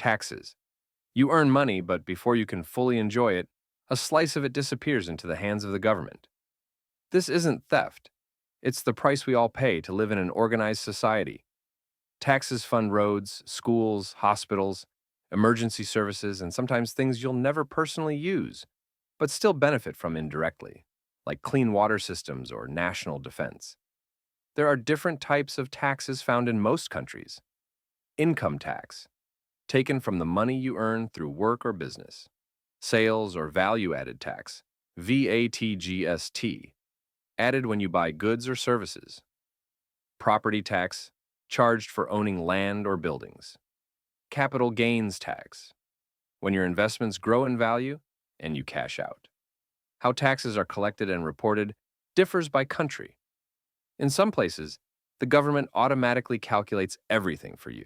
Taxes. You earn money, but before you can fully enjoy it, a slice of it disappears into the hands of the government. This isn't theft. It's the price we all pay to live in an organized society. Taxes fund roads, schools, hospitals, emergency services, and sometimes things you'll never personally use, but still benefit from indirectly, like clean water systems or national defense. There are different types of taxes found in most countries. Income tax, taken from the money you earn through work or business. Sales or value-added tax, VAT, added when you buy goods or services. Property tax, charged for owning land or buildings. Capital gains tax, when your investments grow in value and you cash out. How taxes are collected and reported differs by country. In some places, the government automatically calculates everything for you.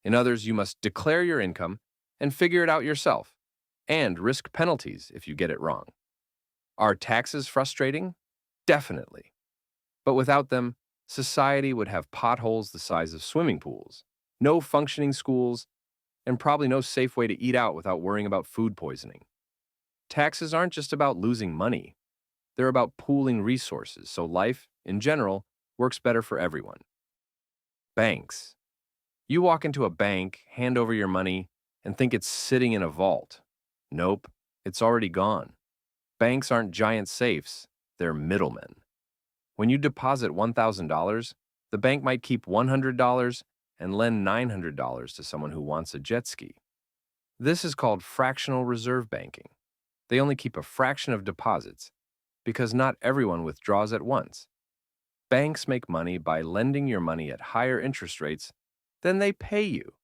In others, you must declare your income and figure it out yourself, and risk penalties if you get it wrong. Are taxes frustrating? Definitely. But without them, society would have potholes the size of swimming pools, no functioning schools, and probably no safe way to eat out without worrying about food poisoning. Taxes aren't just about losing money. They're about pooling resources so life, in general, works better for everyone. Banks. You walk into a bank, hand over your money, and think it's sitting in a vault. Nope, it's already gone. Banks aren't giant safes, they're middlemen. When you deposit $1,000, the bank might keep $100 and lend $900 to someone who wants a jet ski. This is called fractional reserve banking. They only keep a fraction of deposits because not everyone withdraws at once. Banks make money by lending your money at higher interest rates than they pay you.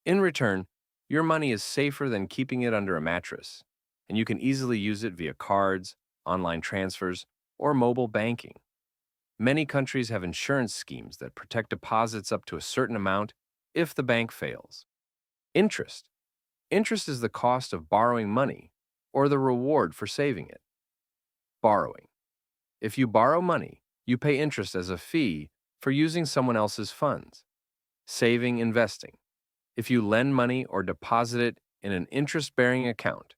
In return, your money is safer than keeping it under a mattress, and you can easily use it via cards, online transfers, or mobile banking. Many countries have insurance schemes that protect deposits up to a certain amount if the bank fails. Interest. Interest is the cost of borrowing money or the reward for saving it. Borrowing. If you borrow money, you pay interest as a fee for using someone else's funds. Saving, investing. If you lend money or deposit it in an interest-bearing account,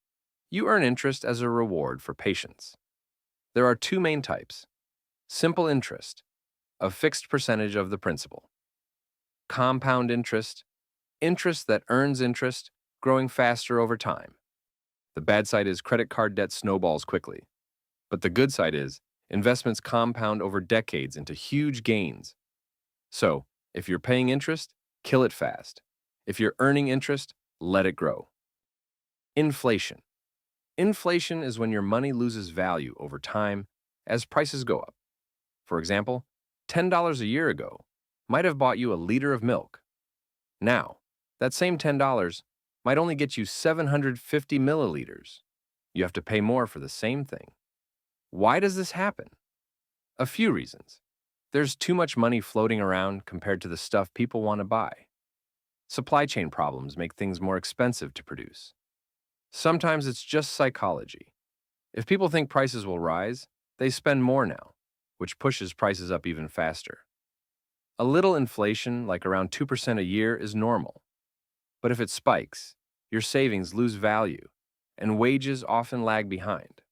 you earn interest as a reward for patience. There are two main types. Simple interest, a fixed percentage of the principal. Compound interest, interest that earns interest, growing faster over time. The bad side is credit card debt snowballs quickly. But the good side is investments compound over decades into huge gains. So, if you're paying interest, kill it fast. If you're earning interest, let it grow. Inflation. Inflation is when your money loses value over time as prices go up. For example, $10 a year ago might have bought you a liter of milk. Now, that same $10 might only get you 750 milliliters. You have to pay more for the same thing. Why does this happen? A few reasons. There's too much money floating around compared to the stuff people want to buy. Supply chain problems make things more expensive to produce. Sometimes it's just psychology. If people think prices will rise, they spend more now, which pushes prices up even faster. A little inflation, like around 2% a year, is normal. But if it spikes, your savings lose value, and wages often lag behind.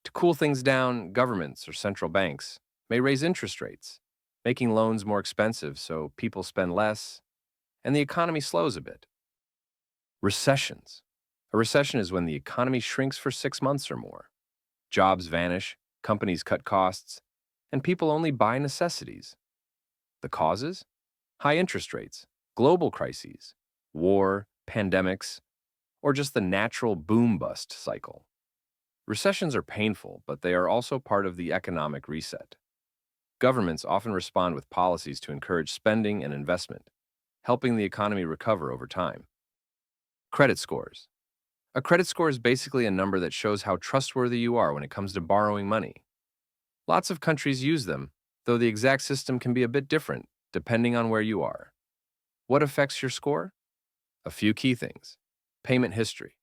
To cool things down, governments or central banks may raise interest rates, making loans more expensive so people spend less, and the economy slows a bit. Recessions. A recession is when the economy shrinks for 6 months or more. Jobs vanish, companies cut costs, and people only buy necessities. The causes? High interest rates, global crises, war, pandemics, or just the natural boom-bust cycle. Recessions are painful, but they are also part of the economic reset. Governments often respond with policies to encourage spending and investment, helping the economy recover over time. Credit scores. A credit score is basically a number that shows how trustworthy you are when it comes to borrowing money. Lots of countries use them, though the exact system can be a bit different depending on where you are. What affects your score? A few key things. Payment history.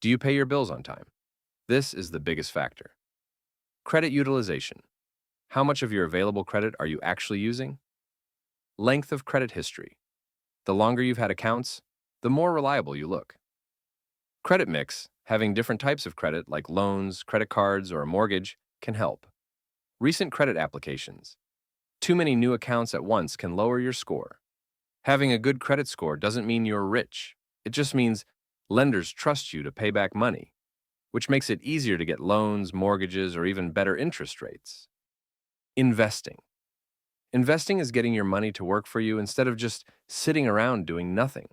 Do you pay your bills on time? This is the biggest factor. Credit utilization. How much of your available credit are you actually using? Length of credit history. The longer you've had accounts, the more reliable you look. Credit mix, having different types of credit like loans, credit cards, or a mortgage, can help. Recent credit applications. Too many new accounts at once can lower your score. Having a good credit score doesn't mean you're rich. It just means lenders trust you to pay back money, which makes it easier to get loans, mortgages, or even better interest rates. Investing. Investing is getting your money to work for you instead of just sitting around doing nothing.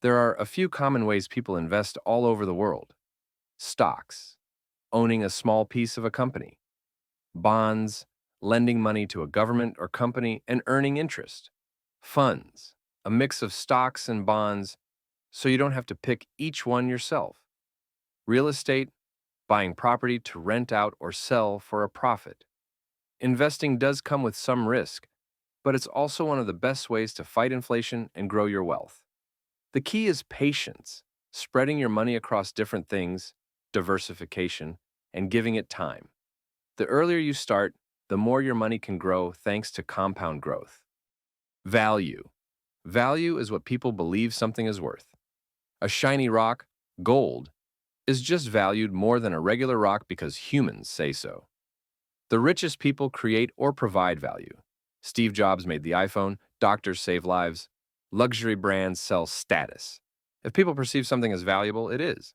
There are a few common ways people invest all over the world. Stocks, owning a small piece of a company. Bonds, lending money to a government or company and earning interest. Funds, a mix of stocks and bonds, so you don't have to pick each one yourself. Real estate, buying property to rent out or sell for a profit. Investing does come with some risk, but it's also one of the best ways to fight inflation and grow your wealth. The key is patience, spreading your money across different things, diversification, and giving it time. The earlier you start, the more your money can grow thanks to compound growth. Value. Value is what people believe something is worth. A shiny rock, gold, is just valued more than a regular rock because humans say so. The richest people create or provide value. Steve Jobs made the iPhone, doctors save lives, luxury brands sell status. If people perceive something as valuable, it is.